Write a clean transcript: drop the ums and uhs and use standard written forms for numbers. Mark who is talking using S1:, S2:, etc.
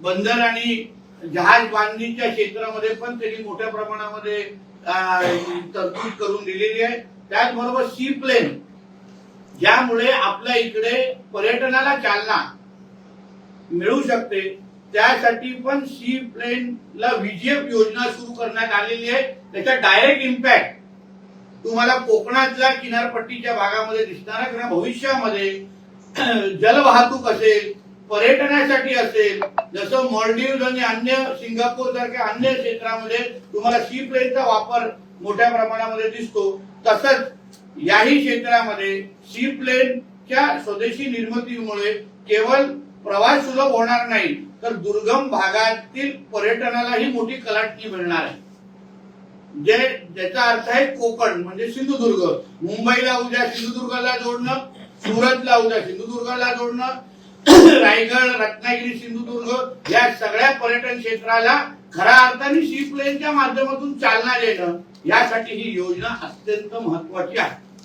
S1: बंदर आणि जहाज बांधणीच्या क्षेत्रामध्ये पण त्यांनी मोठ्या प्रमाणामध्ये तरतूद करून दिलेली आहे। त्याचबरोबर सी प्लेन, ज्यामुळे आपल्या इकडे पर्यटनाला चालना मिळू शकते, त्यासाठी पण सी प्लेनला व्हीजीएफ योजना सुरू करण्यात आलेली आहे। त्याचा डायरेक्ट इम्पॅक्ट तुम्हाला कोकणातल्या किनारपट्टीच्या भागामध्ये दिसणार आहे। कारण भविष्यामध्ये जलवाहतूक असेल, पर्यटनासाठी असेल, जसं मॉलडीव्ह आणि अन्य सिंगापूर सारख्या अन्य क्षेत्रामध्ये तुम्हाला सी प्लेनचा वापर मोठ्या प्रमाणामध्ये दिसतो, तसंच याही क्षेत्रामध्ये सी प्लेनच्या स्वदेशी निर्मितीमुळे केवळ प्रवास सुलभ होणार नाही, तर दुर्गम भागातील पर्यटनालाही मोठी कलाटणी मिळणार आहे। ज्याचा अर्थ आहे कोकण म्हणजे सिंधुदुर्ग, मुंबईला उद्या सिंधुदुर्गला जोडणं, सुरतला उद्या सिंधुदुर्गला जोडणं, रायगड, रत्नागिरी, सिंधुदुर्ग या सगळ्या पर्यटन क्षेत्राला खऱ्या अर्थाने सी प्लेनच्या माध्यमातून चालना देणं, यासाठी ही योजना अत्यंत महत्वाची आहे।